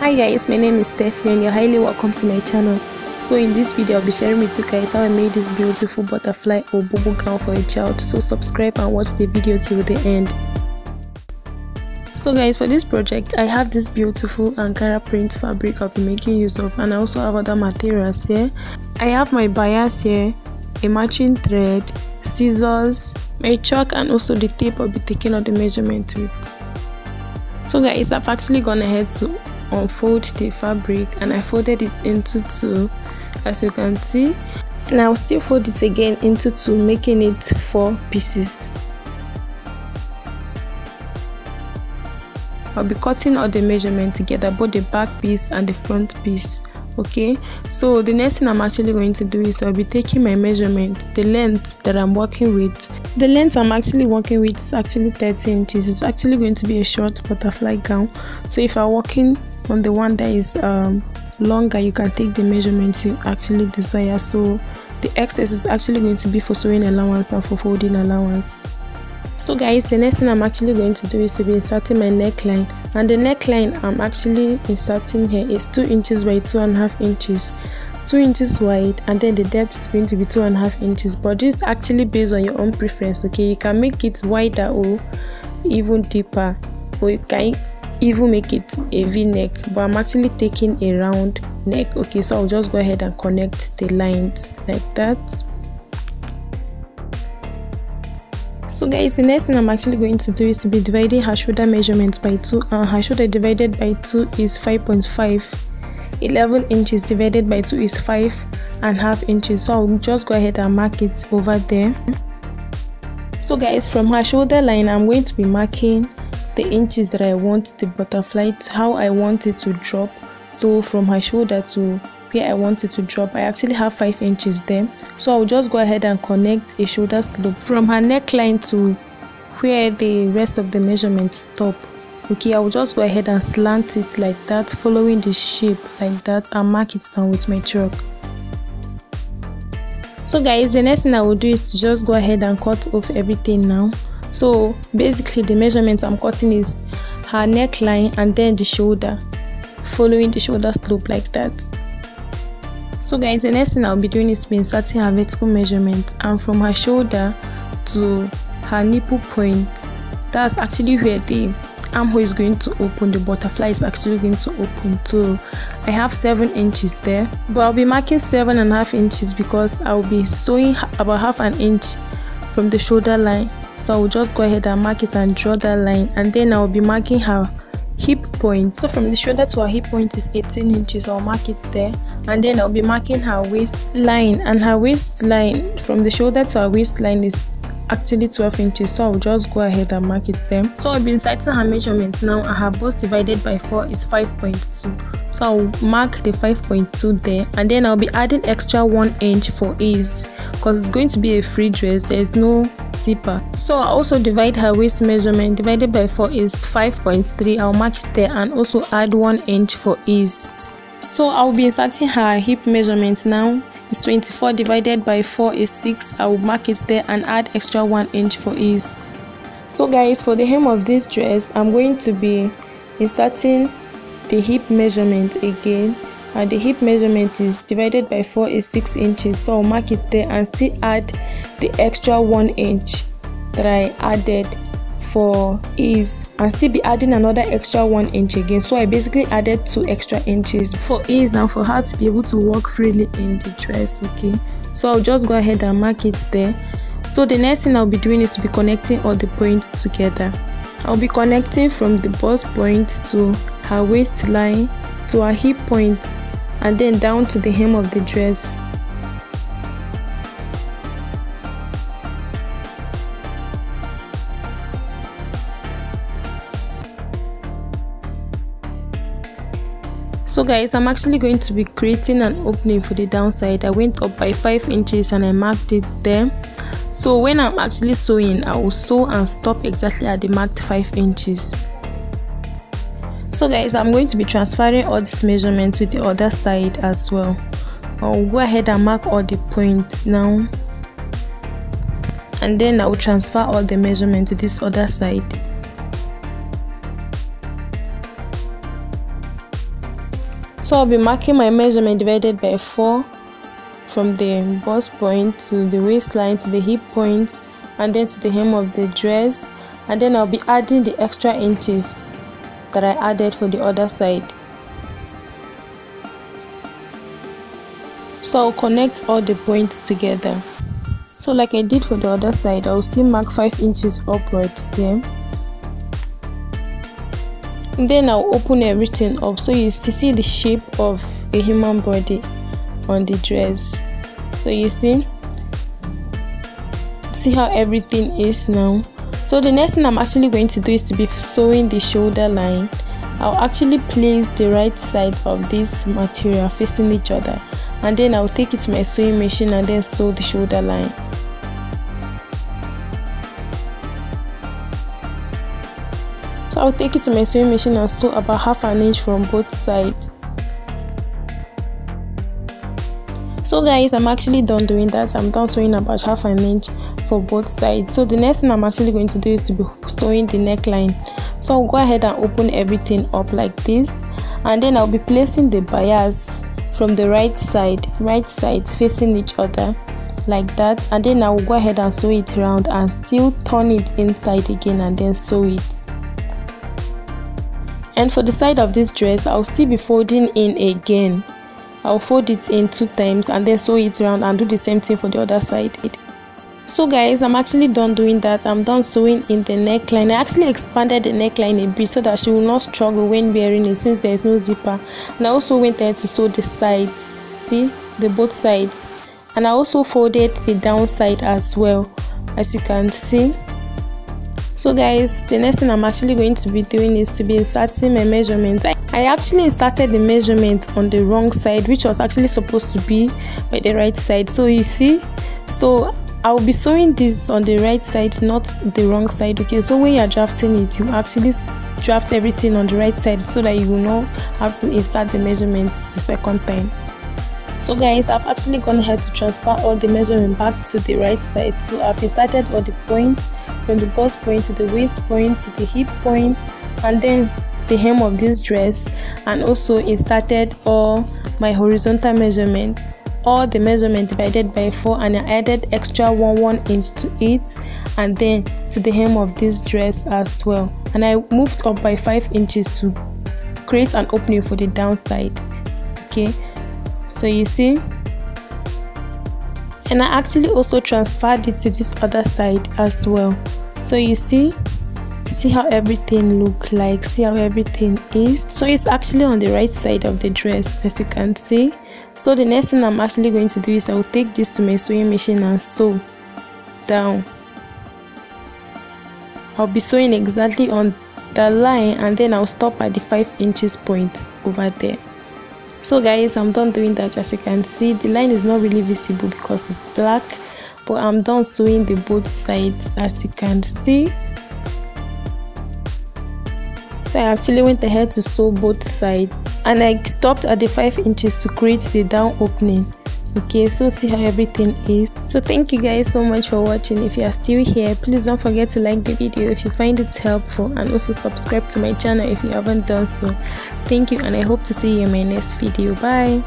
Hi guys, my name is Stephanie and you're highly welcome to my channel. So in this video I'll be sharing with you guys how I made this beautiful butterfly or BUBU gown for a child. So subscribe and watch the video till the end. So guys, for this project I have this beautiful Ankara print fabric I'll be making use of, and I also have other materials here. I have my bias here, a matching thread, scissors, my chalk, and also the tape I'll be taking all the measurement with. So guys, I've actually gone ahead to unfold the fabric and I folded it into two, as you can see, and I'll still fold it again into two, making it 4 pieces. I'll be cutting all the measurement together, both the back piece and the front piece. Okay, so the next thing I'm actually going to do is I'll be taking my measurement, the length that I'm working with. The length I'm actually working with is actually 30 inches. It's actually going to be a short butterfly gown. So if you're working on the one that is longer, you can take the measurement you actually desire. So the excess is actually going to be for sewing allowance and for folding allowance. So guys, the next thing I'm actually going to do is to be inserting my neckline, and the neckline I'm actually inserting here is 2 inches by 2.5 inches, 2 inches wide, and then the depth is going to be 2.5 inches. But this is actually based on your own preference. Okay, you can make it wider or even deeper, or you can even make it a v-neck, but I'm actually taking a round neck. Okay, so I'll just go ahead and connect the lines like that. So guys, the next thing I'm actually going to do is to be dividing her shoulder measurement by 2, and her shoulder divided by 2 is 5.5. 11 inches divided by 2 is 5.5 inches. So I'll just go ahead and mark it over there. So guys, from her shoulder line I'm going to be marking the inches that I want the butterfly to, how I want it to drop. So from her shoulder to where I want it to drop, I actually have 5 inches there. So I'll just go ahead and connect a shoulder slope from her neckline to where the rest of the measurements stop. Okay, I'll just go ahead and slant it like that, following the shape like that, and mark it down with my chalk. So guys, the next thing I will do is to just go ahead and cut off everything now. So basically the measurements I'm cutting is her neckline and then the shoulder, following the shoulder slope like that. So guys, the next thing I'll be doing is to be inserting her vertical measurement, and from her shoulder to her nipple point, that's actually where the armhole is going to open, the butterfly is actually going to open. So I have 7 inches there, but I'll be marking 7.5 inches because I'll be sewing about half an inch from the shoulder line. So I'll just go ahead and mark it and draw that line, and then I'll be marking her hip point. So from the shoulder to her hip point is 18 inches. I'll mark it there, and then I'll be marking her waistline, and her waistline from the shoulder to her waistline is actually 12 inches. So I'll just go ahead and mark it there. So I'll be inserting her measurements now, and her bust divided by 4 is 5.2. So I'll mark the 5.2 there, and then I'll be adding extra 1 inch for ease because it's going to be a free dress. There is no zipper. So I'll also divide her waist measurement. Divided by 4 is 5.3. I'll mark it there and also add 1 inch for ease. So I'll be inserting her hip measurement now. It's 24 divided by 4 is 6. I will mark it there and add extra 1 inch for ease. So guys, for the hem of this dress I'm going to be inserting the hip measurement again, and the hip measurement is divided by 4 is 6 inches. So I'll mark it there and still add the extra 1 inch that I added for ease, and still be adding another extra 1 inch again. So I basically added 2 extra inches for ease and for her to be able to walk freely in the dress. Okay, so I'll just go ahead and mark it there. So the next thing I'll be doing is to be connecting all the points together. I'll be connecting from the bust point to her waistline to her hip point, and then down to the hem of the dress. So guys, I'm actually going to be creating an opening for the downside. I went up by 5 inches and I marked it there. So when I'm actually sewing, I will sew and stop exactly at the marked 5 inches. So guys, I'm going to be transferring all this measurement to the other side as well. I'll go ahead and mark all the points now, and then I will transfer all the measurement to this other side. So I'll be marking my measurement divided by 4 from the bust point to the waistline to the hip point and then to the hem of the dress, and then I'll be adding the extra inches that I added for the other side. So I'll connect all the points together. So like I did for the other side, I'll still mark 5 inches upward there. And then I'll open everything up so you see the shape of a human body on the dress. So you see how everything is now. So the next thing I'm actually going to do is to be sewing the shoulder line. I'll actually place the right side of this material facing each other, and then I'll take it to my sewing machine and then sew the shoulder line. So I'll take it to my sewing machine and sew about half an inch from both sides. So guys, I'm actually done doing that. I'm done sewing about half an inch for both sides. So the next thing I'm actually going to do is to be sewing the neckline. So I'll go ahead and open everything up like this, and then I'll be placing the bias from the right sides facing each other like that, and then I will go ahead and sew it around and still turn it inside again and then sew it. And for the side of this dress, I'll still be folding in again. I'll fold it in 2 times and then sew it around and do the same thing for the other side. So guys, I'm actually done doing that. I'm done sewing in the neckline. I actually expanded the neckline a bit so that she will not struggle when wearing it, since there is no zipper. And I also went ahead to sew the sides, see, the both sides. And I also folded the downside as well, as you can see. So guys, the next thing I'm actually going to be doing is to be inserting my measurements. I actually inserted the measurement on the wrong side, which was actually supposed to be by the right side. So you see, so I'll be sewing this on the right side, not the wrong side. Okay, so when you're drafting it, you actually draft everything on the right side so that you will not have to insert the measurements the second time. So guys, I've actually gone ahead to transfer all the measurement back to the right side. So I've inserted all the points from the bust point to the waist point to the hip point and then the hem of this dress, and also inserted all my horizontal measurements, all the measurement divided by 4, and I added extra 1 inch to it and then to the hem of this dress as well, and I moved up by 5 inches to create an opening for the downside. Okay, so you see, and I actually also transferred it to this other side as well. So you see how everything look like, see how everything is. So it's actually on the right side of the dress, as you can see. So the next thing I'm actually going to do is I will take this to my sewing machine and sew down. I'll be sewing exactly on the line, and then I'll stop at the 5 inches point over there. So guys, I'm done doing that. As you can see, the line is not really visible because it's black, but I'm done sewing the both sides, as you can see. So I actually went ahead to sew both sides, and I stopped at the 5 inches to create the down opening. Okay, so see how everything is. So thank you guys so much for watching. If you are still here, please don't forget to like the video if you find it helpful, and also subscribe to my channel if you haven't done so. Thank you, and I hope to see you in my next video. Bye.